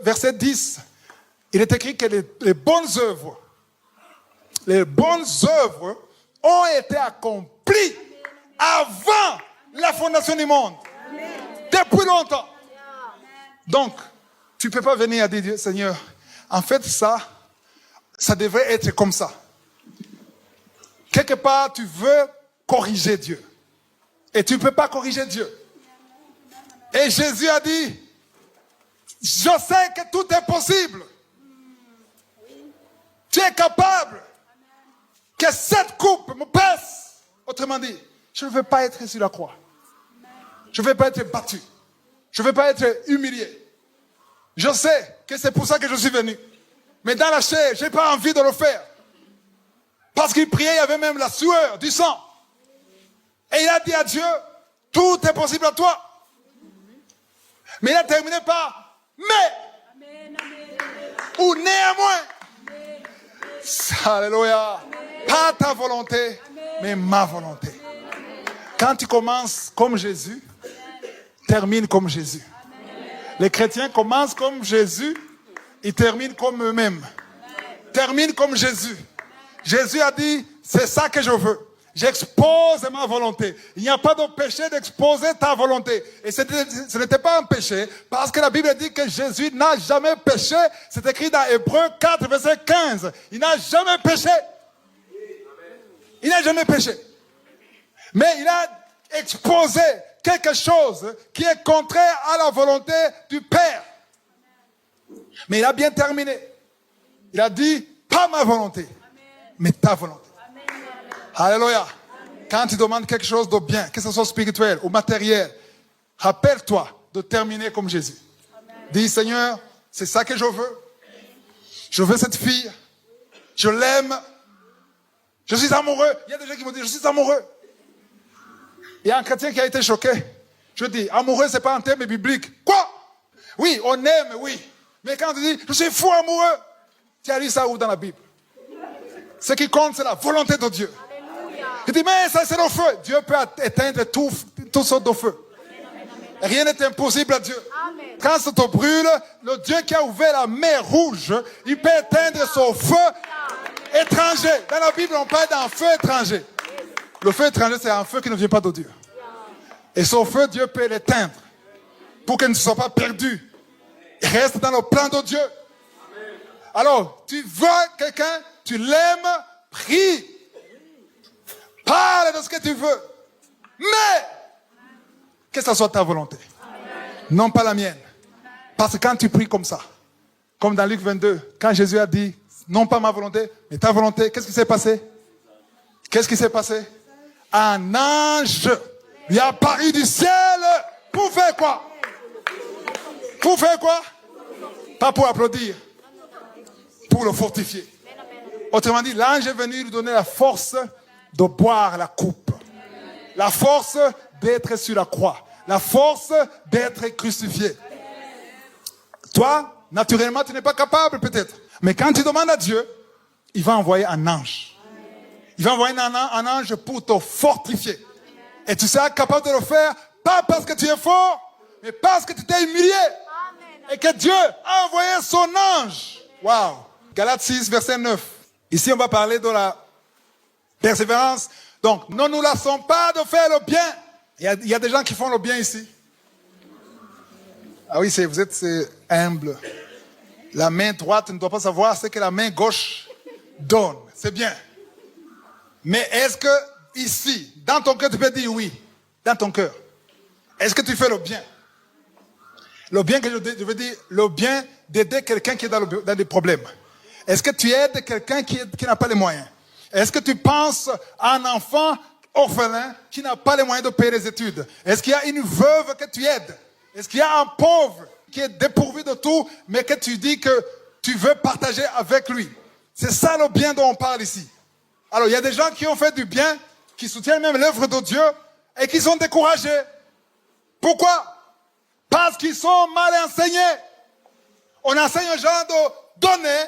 verset 10, il est écrit que les bonnes œuvres ont été accomplies avant la fondation du monde. Depuis longtemps. Donc, tu ne peux pas venir à dire, Seigneur, en fait, ça devrait être comme ça. Quelque part, tu veux corriger Dieu. Et tu ne peux pas corriger Dieu. Et Jésus a dit, je sais que tout est possible. Tu es capable que cette coupe me passe. Autrement dit, je ne veux pas être sur la croix. Je ne veux pas être battu. Je ne veux pas être humilié. Je sais que c'est pour ça que je suis venu. Mais dans la chair, je n'ai pas envie de le faire. Parce qu'il priait, il y avait même la sueur, du sang. Et il a dit à Dieu, tout est possible à toi. Mais il a terminé par, mais, ou néanmoins. Alléluia. Pas ta volonté, mais ma volonté. Quand tu commences comme Jésus, termine comme Jésus. Les chrétiens commencent comme Jésus, ils terminent comme eux-mêmes. Terminent comme Jésus. Jésus a dit, c'est ça que je veux. J'expose ma volonté. Il n'y a pas de péché d'exposer ta volonté. Et ce n'était pas un péché, parce que la Bible dit que Jésus n'a jamais péché. C'est écrit dans Hébreux 4, verset 15. Il n'a jamais péché. Il n'a jamais péché. Mais il a exposé quelque chose qui est contraire à la volonté du Père. Mais il a bien terminé. Il a dit, pas ma volonté, mais ta volonté. Alléluia. Quand tu demandes quelque chose de bien, que ce soit spirituel ou matériel, rappelle-toi de terminer comme Jésus. Dis, Seigneur, c'est ça que je veux. Je veux cette fille. Je l'aime. Je suis amoureux. Il y a des gens qui me disent, je suis amoureux. Il y a un chrétien qui a été choqué. Je dis, amoureux, c'est pas un terme biblique. Quoi? Oui, on aime, oui. Mais quand tu dis, je suis fou amoureux, tu as lu ça où dans la Bible? Ce qui compte, c'est la volonté de Dieu. Il dit, mais ça, c'est le feu. Dieu peut éteindre toutes sortes de feux. Rien n'est impossible à Dieu. Quand ça te brûle, le Dieu qui a ouvert la mer rouge, il peut éteindre son feu étranger. Dans la Bible, on parle d'un feu étranger. Le feu étranger, c'est un feu qui ne vient pas de Dieu. Et son feu, Dieu peut l'éteindre. Pour qu'il ne soit pas perdu. Il reste dans le plan de Dieu. Alors, tu vois quelqu'un, tu l'aimes, prie. Parle de ce que tu veux. Mais, que ce soit ta volonté. Non pas la mienne. Parce que quand tu pries comme ça, comme dans Luc 22, quand Jésus a dit, non pas ma volonté, mais ta volonté, qu'est-ce qui s'est passé? Qu'est-ce qui s'est passé? Un ange lui a apparu du ciel pour faire quoi? Pour faire quoi? Pas pour applaudir, pour le fortifier. Autrement dit, l'ange est venu lui donner la force de boire la coupe. La force d'être sur la croix. La force d'être crucifié. Toi, naturellement, tu n'es pas capable peut-être. Mais quand tu demandes à Dieu, il va envoyer un ange. Il va envoyer un ange pour te fortifier. Et tu seras capable de le faire, pas parce que tu es fort, mais parce que tu t'es humilié. Et que Dieu a envoyé son ange. Waouh. Galates 6, verset 9. Ici, on va parler de la persévérance. Donc, ne nous lassons pas de faire le bien. Il y a des gens qui font le bien ici. Ah oui, vous êtes humble. La main droite ne doit pas savoir ce que la main gauche donne. C'est bien. Mais est-ce que ici, dans ton cœur, tu peux dire oui? Dans ton cœur. Est-ce que tu fais le bien? Le bien que je veux dire, le bien d'aider quelqu'un qui est dans des problèmes. Est-ce que tu aides quelqu'un qui n'a pas les moyens? Est-ce que tu penses à un enfant orphelin qui n'a pas les moyens de payer les études? Est-ce qu'il y a une veuve que tu aides? Est-ce qu'il y a un pauvre qui est dépourvu de tout, mais que tu dis que tu veux partager avec lui? C'est ça le bien dont on parle ici. Alors, il y a des gens qui ont fait du bien, qui soutiennent même l'œuvre de Dieu, et qui sont découragés. Pourquoi? Parce qu'ils sont mal enseignés. On enseigne aux gens de donner,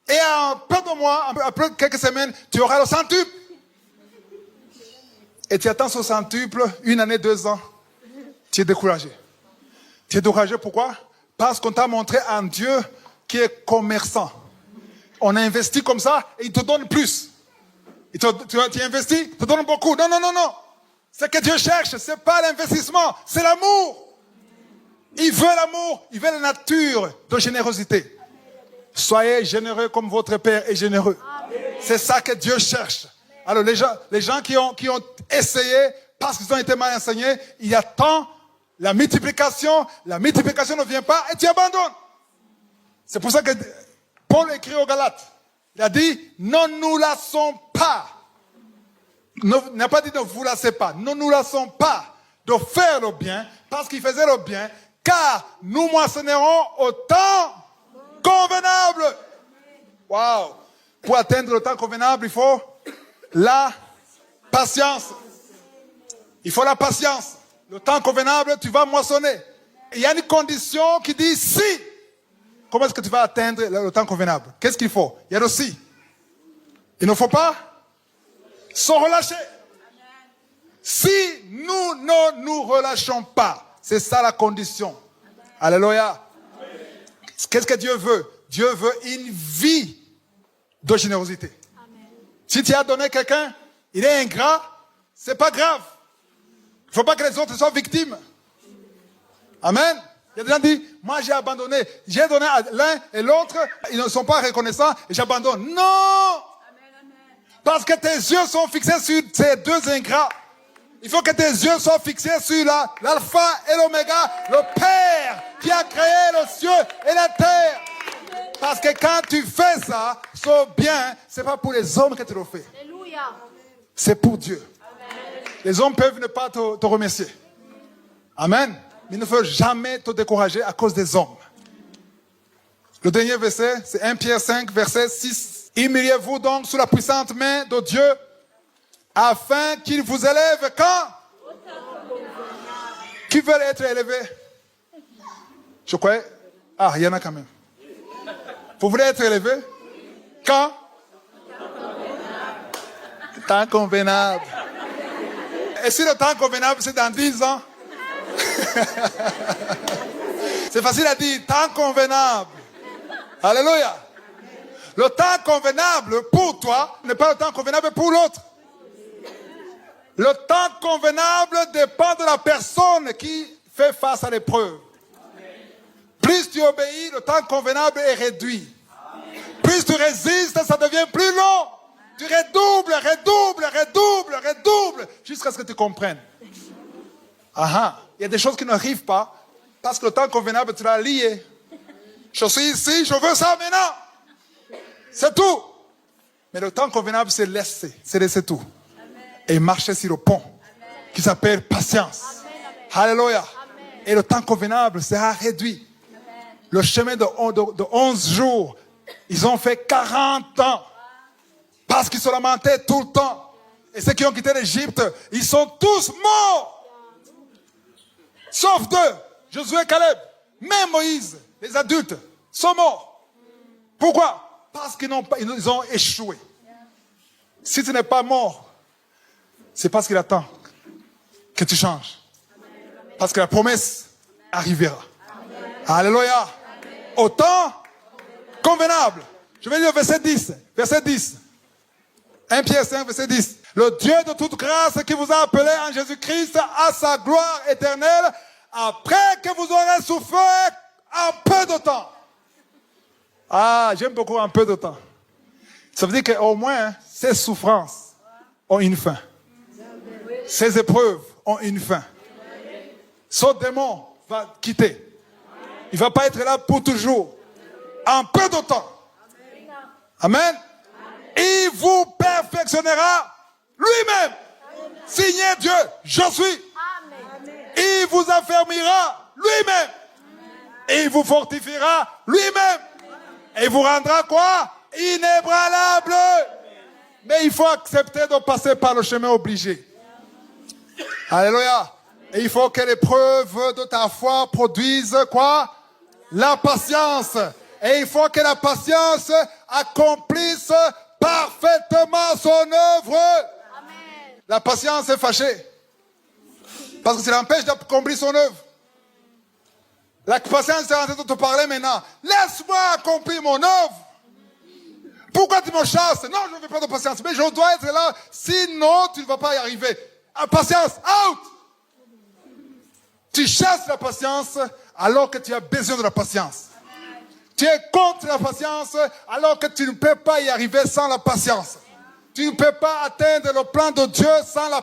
et en peu de mois, après quelques semaines, tu auras le centuple. Et tu attends ce centuple, 1 année, 2 ans. Tu es découragé. Tu es découragé pourquoi? Parce qu'on t'a montré un Dieu qui est commerçant. On a investi comme ça et il te donne plus. Tu investis, il te donne beaucoup. Non, non, non, non. Ce que Dieu cherche, ce n'est pas l'investissement, c'est l'amour. Il veut l'amour, il veut la nature de générosité. Soyez généreux comme votre Père est généreux. C'est ça que Dieu cherche. Alors les gens qui ont essayé, parce qu'ils ont été mal enseignés, il y a tant, la multiplication ne vient pas et tu abandonnes. C'est pour ça que Paul écrit aux Galates. Il a dit, ne nous lassons pas. Il n'a pas dit ne vous lassez pas. Ne nous lassons pas de faire le bien, parce qu'il faisait le bien, car nous moissonnerons au temps convenable. Waouh! Pour atteindre le temps convenable, il faut la patience. Il faut la patience. Le temps convenable, tu vas moissonner. Il y a une condition qui dit si. Comment est-ce que tu vas atteindre le temps convenable? Qu'est-ce qu'il faut? Il y a le si. Il ne faut pas se relâcher. Si nous ne nous relâchons pas, c'est ça la condition. Alléluia. Qu'est-ce que Dieu veut? Dieu veut une vie de générosité. Si tu as donné quelqu'un, il est ingrat, c'est pas grave. Il ne faut pas que les autres soient victimes. Amen. Il y a des gens qui disent, moi j'ai abandonné, j'ai donné à l'un et l'autre, ils ne sont pas reconnaissants et j'abandonne. Non! Parce que tes yeux sont fixés sur ces deux ingrats. Il faut que tes yeux soient fixés sur l'alpha et l'oméga, le Père qui a créé le ciel et la terre. Parce que quand tu fais ça, ce bien, ce n'est pas pour les hommes que tu le fais. C'est pour Dieu. Les hommes peuvent ne pas te remercier. Amen. Mais il ne faut jamais te décourager à cause des hommes. Le dernier verset, c'est 1 Pierre 5, verset 6. Humiliez-vous donc sous la puissante main de Dieu, afin qu'il vous élève quand? Qui veut être élevé? Je crois. Ah, il y en a quand même. Vous voulez être élevé? Quand? Temps convenable. Et si le temps convenable, c'est dans 10 ans? C'est facile à dire, temps convenable. Alléluia. Le temps convenable pour toi n'est pas le temps convenable pour l'autre. Le temps convenable dépend de la personne qui fait face à l'épreuve. Plus tu obéis, le temps convenable est réduit. Plus tu résistes, ça devient plus long. Tu redoubles, jusqu'à ce que tu comprennes. Ah, il y a des choses qui n'arrivent pas parce que le temps convenable, tu l'as lié. Je suis ici, je veux ça maintenant. C'est tout. Mais le temps convenable, c'est laisser tout. Et marcher sur le pont qui s'appelle patience. Alléluia. Et le temps convenable sera réduit. Le chemin de 11 jours, ils ont fait 40 ans. Parce qu'ils se lamentaient tout le temps. Et ceux qui ont quitté l'Égypte, ils sont tous morts. Sauf deux, Josué et Caleb. Même Moïse, les adultes, sont morts. Pourquoi? Parce qu'ils ont échoué. Si tu n'es pas mort, c'est parce qu'il attend que tu changes. Parce que la promesse arrivera. Alléluia. Au temps convenable. Je vais lire verset 10. Verset 10. 1 Pierre 5, verset 10. Le Dieu de toute grâce qui vous a appelé en Jésus-Christ à sa gloire éternelle, après que vous aurez souffert un peu de temps. Ah, j'aime beaucoup un peu de temps. Ça veut dire qu'au moins, ces souffrances ont une fin. Ces épreuves ont une fin. Ce démon va quitter. Il ne va pas être là pour toujours. Un peu de temps. Amen. Il vous perfectionnera lui-même. Signez Dieu, je suis. Il vous affermira lui-même. Il vous fortifiera lui-même. Et il vous rendra quoi? Inébranlable. Mais il faut accepter de passer par le chemin obligé. Alléluia. Et il faut que l'épreuve de ta foi produise quoi? La patience. Et il faut que la patience accomplisse parfaitement son œuvre. Amen. La patience est fâchée. Parce que ça l'empêche d'accomplir son œuvre. La patience est en train de te parler maintenant. Laisse-moi accomplir mon œuvre. Pourquoi tu me chasses? Non, je ne veux pas de patience. Mais je dois être là. Sinon, tu ne vas pas y arriver. Patience, out! Tu chasses la patience alors que tu as besoin de la patience. Tu es contre la patience alors que tu ne peux pas y arriver sans la patience. Tu ne peux pas atteindre le plan de Dieu sans la